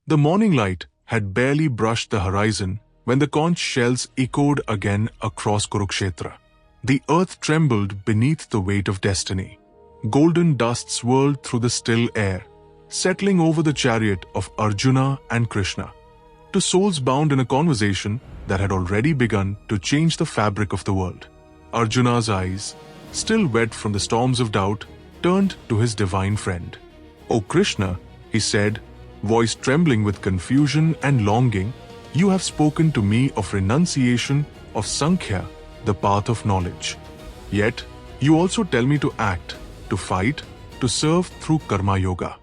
The morning light had barely brushed the horizon when the conch shells echoed again across Kurukshetra. The earth trembled beneath the weight of destiny. Golden dust swirled through the still air, settling over the chariot of Arjuna and Krishna. Two souls bound in a conversation that had already begun to change the fabric of the world. Arjuna's eyes, still wet from the storms of doubt, turned to his divine friend. "O Krishna," he said, voice trembling with confusion and longing, "you have spoken to me of renunciation, of Sankhya, the path of knowledge. Yet, you also tell me to act, to fight, to serve through Karma Yoga.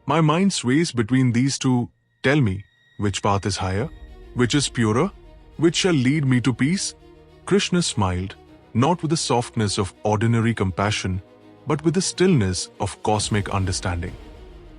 My mind sways between these two. Tell me, which path is higher? Which is purer? Which shall lead me to peace?" Krishna smiled, not with the softness of ordinary compassion, but with the stillness of cosmic understanding.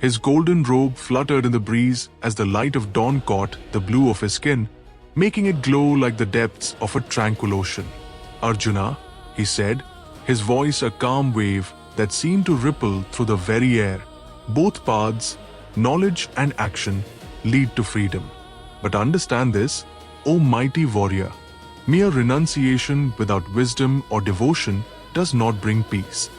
His golden robe fluttered in the breeze as the light of dawn caught the blue of his skin, making it glow like the depths of a tranquil ocean. "Arjuna," he said, his voice a calm wave that seemed to ripple through the very air, "both paths, knowledge and action, lead to freedom. But understand this, O mighty warrior, mere renunciation without wisdom or devotion does not bring peace.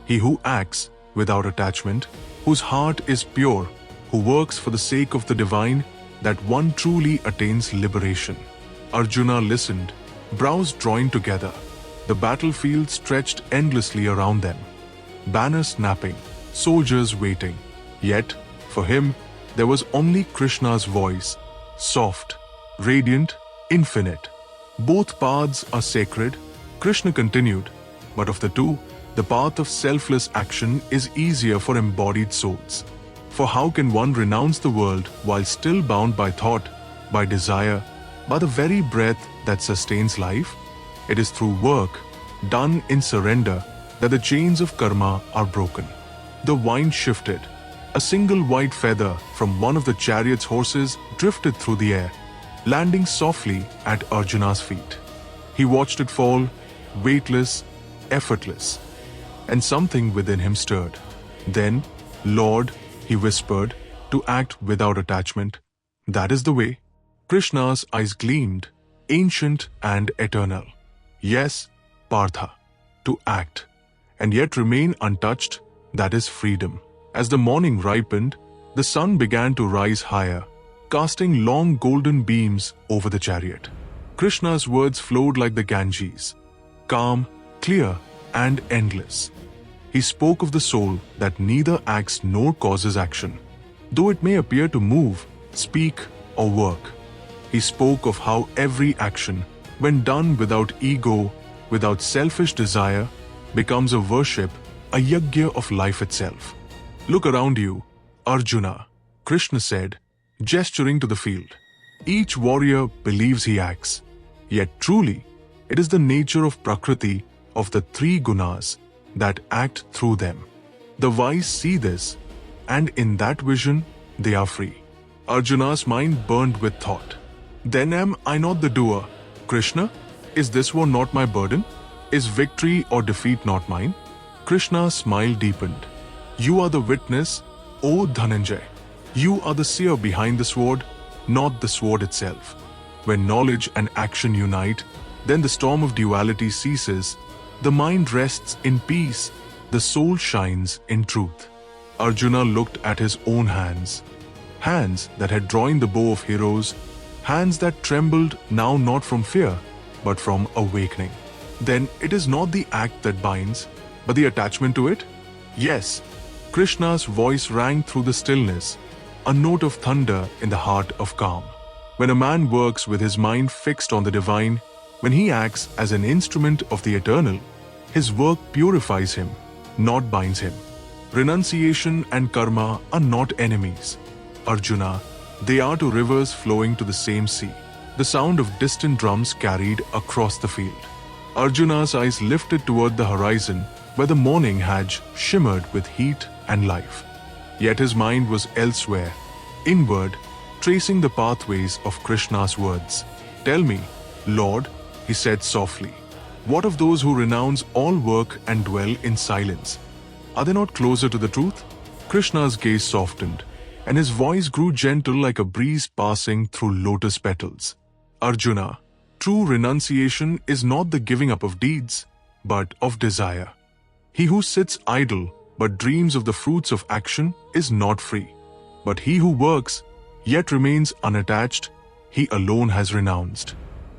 He who acts without attachment, whose heart is pure, who works for the sake of the divine, that one truly attains liberation." Arjuna listened, brows drawing together. The battlefield stretched endlessly around them, banners snapping, soldiers waiting. Yet, for him, there was only Krishna's voice, soft, radiant, infinite. "Both paths are sacred," Krishna continued, "but of the two, the path of selfless action is easier for embodied souls. For how can one renounce the world while still bound by thought, by desire, by the very breath that sustains life? It is through work, done in surrender, that the chains of karma are broken." The wind shifted. A single white feather from one of the chariot's horses drifted through the air, landing softly at Arjuna's feet. He watched it fall, weightless, effortless, and something within him stirred. Then, "Lord," he whispered, "to act without attachment. That is the way." Krishna's eyes gleamed, ancient and eternal. "Yes, Partha, to act, and yet remain untouched, that is freedom." As the morning ripened, the sun began to rise higher, casting long golden beams over the chariot. Krishna's words flowed like the Ganges, calm, clear, and endless. He spoke of the soul that neither acts nor causes action, though it may appear to move, speak, or work. He spoke of how every action, when done without ego, without selfish desire, becomes a worship, a yajna of life itself. "Look around you, Arjuna," Krishna said, gesturing to the field. "Each warrior believes he acts. Yet truly, it is the nature of Prakriti, of the three gunas, that act through them. The wise see this, and in that vision, they are free." Arjuna's mind burned with thought. "Then am I not the doer? Krishna, is this war not my burden? Is victory or defeat not mine?" Krishna's smile deepened. "You are the witness, O Dhananjay. You are the seer behind the sword, not the sword itself. When knowledge and action unite, then the storm of duality ceases, the mind rests in peace, the soul shines in truth." Arjuna looked at his own hands, hands that had drawn the bow of heroes, hands that trembled now not from fear, but from awakening. "Then it is not the act that binds, but the attachment to it?" "Yes." Krishna's voice rang through the stillness, a note of thunder in the heart of calm. When a man works with his mind fixed on the divine, when he acts as an instrument of the eternal, his work purifies him, not binds him. Renunciation and karma are not enemies, Arjuna. They are two rivers flowing to the same sea. The sound of distant drums carried across the field. Arjuna's eyes lifted toward the horizon, where the morning had shimmered with heat and life. Yet his mind was elsewhere, inward, tracing the pathways of Krishna's words. "Tell me, Lord," he said softly, "what of those who renounce all work and dwell in silence? Are they not closer to the truth?" Krishna's gaze softened. and his voice grew gentle like a breeze passing through lotus petals. Arjuna, true renunciation is not the giving up of deeds, but of desire. He who sits idle but dreams of the fruits of action is not free. But he who works, yet remains unattached, he alone has renounced.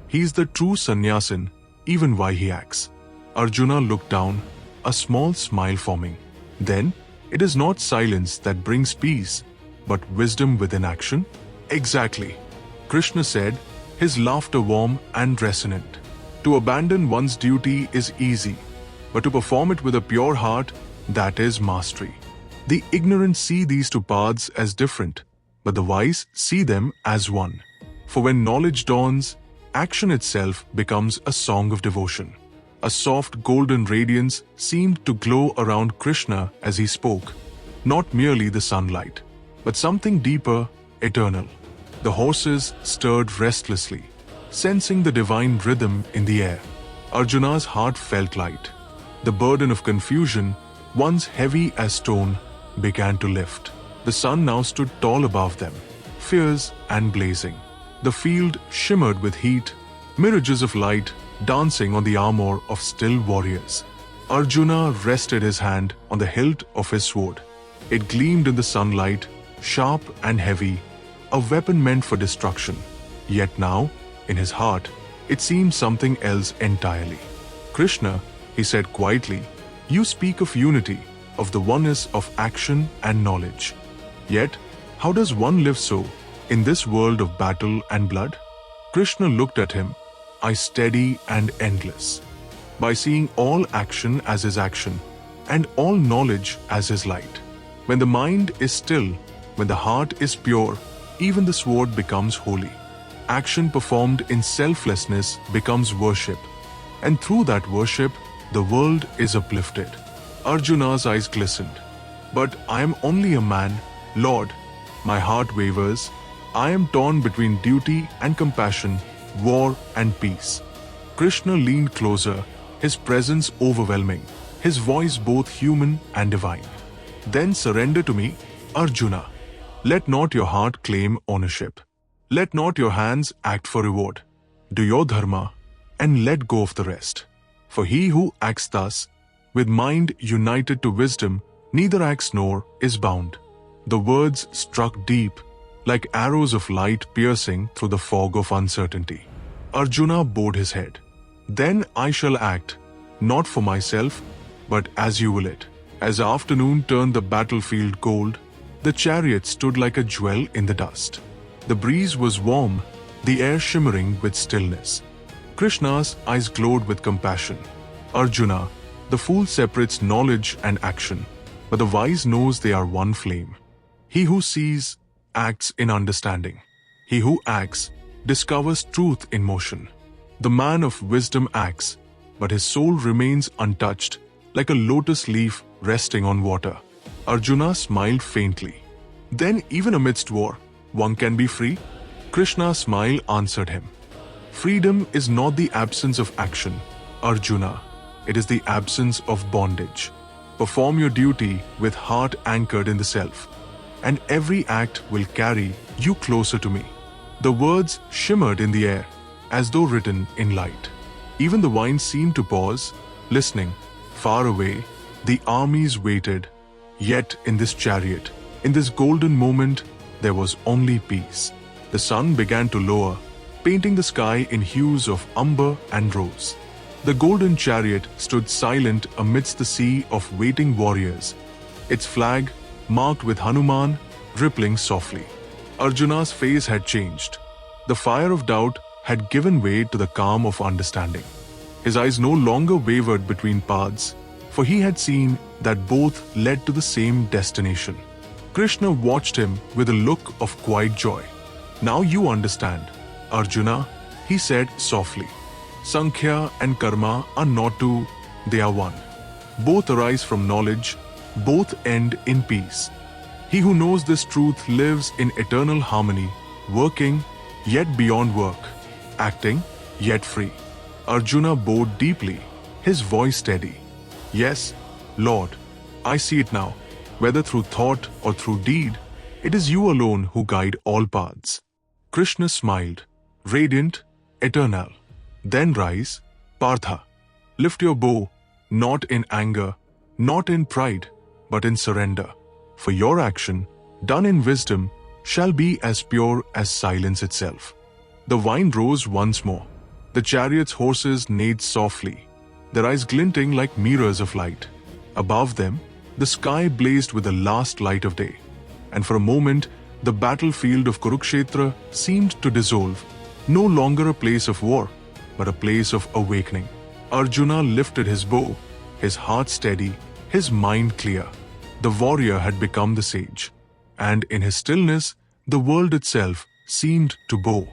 He is the true sannyasin, even while he acts. Arjuna looked down, a small smile forming. Then, it is not silence that brings peace, but wisdom within action? Exactly. Krishna said, his laughter warm and resonant. To abandon one's duty is easy, but to perform it with a pure heart, that is mastery. The ignorant see these two paths as different, but the wise see them as one. For when knowledge dawns, action itself becomes a song of devotion. A soft golden radiance seemed to glow around Krishna as he spoke, not merely the sunlight, but something deeper, eternal. The horses stirred restlessly, sensing the divine rhythm in the air. Arjuna's heart felt light. The burden of confusion, once heavy as stone, began to lift. The sun now stood tall above them, fierce and blazing. The field shimmered with heat, mirages of light dancing on the armor of still warriors. Arjuna rested his hand on the hilt of his sword. It gleamed in the sunlight, sharp and heavy, a weapon meant for destruction. Yet now, in his heart, it seemed something else entirely. Krishna, he said quietly, you speak of unity, of the oneness of action and knowledge. Yet, how does one live so, in this world of battle and blood? Krishna looked at him, eyes steady and endless. By seeing all action as his action, and all knowledge as his light. When the mind is still, when the heart is pure, even the sword becomes holy. Action performed in selflessness becomes worship, and through that worship, the world is uplifted. Arjuna's eyes glistened. But I am only a man, Lord. My heart wavers. I am torn between duty and compassion, war and peace. Krishna leaned closer, his presence overwhelming, his voice both human and divine. Then surrender to me, Arjuna. Let not your heart claim ownership. Let not your hands act for reward. Do your dharma and let go of the rest. For he who acts thus, with mind united to wisdom, neither acts nor is bound. The words struck deep, like arrows of light piercing through the fog of uncertainty. Arjuna bowed his head. Then I shall act, not for myself, but as you will it. As afternoon turned the battlefield gold, the chariot stood like a jewel in the dust. The breeze was warm, the air shimmering with stillness. Krishna's eyes glowed with compassion. Arjuna, the fool separates knowledge and action, but the wise knows they are one flame. He who sees, acts in understanding. He who acts, discovers truth in motion. The man of wisdom acts, but his soul remains untouched, like a lotus leaf resting on water. Arjuna smiled faintly. Then even amidst war, one can be free? Krishna's smile answered him. Freedom is not the absence of action, Arjuna. It is the absence of bondage. Perform your duty with heart anchored in the self, and every act will carry you closer to me. The words shimmered in the air, as though written in light. Even the vines seemed to pause, listening. Far away, the armies waited. Yet in this chariot, in this golden moment, there was only peace. The sun began to lower, painting the sky in hues of umber and rose. The golden chariot stood silent amidst the sea of waiting warriors, its flag, marked with Hanuman, rippling softly. Arjuna's face had changed. The fire of doubt had given way to the calm of understanding. His eyes no longer wavered between paths, for he had seen that both led to the same destination. Krishna watched him with a look of quiet joy. Now you understand, Arjuna, he said softly. Sankhya and karma are not two, they are one. Both arise from knowledge, both end in peace. He who knows this truth lives in eternal harmony, working, yet beyond work, acting, yet free. Arjuna bowed deeply, his voice steady. Yes, Lord, I see it now. Whether through thought or through deed, It is you alone who guide all paths." Krishna smiled, radiant, eternal. "Then rise, Partha. Lift your bow, not in anger, not in pride, but in surrender. For your action, done in wisdom, shall be as pure as silence itself." The vine rose once more. The chariot's horses neighed softly, their eyes glinting like mirrors of light. Above them, the sky blazed with the last light of day, and for a moment, the battlefield of Kurukshetra seemed to dissolve, no longer a place of war, but a place of awakening. Arjuna lifted his bow, his heart steady, his mind clear. The warrior had become the sage, and in his stillness, the world itself seemed to bow.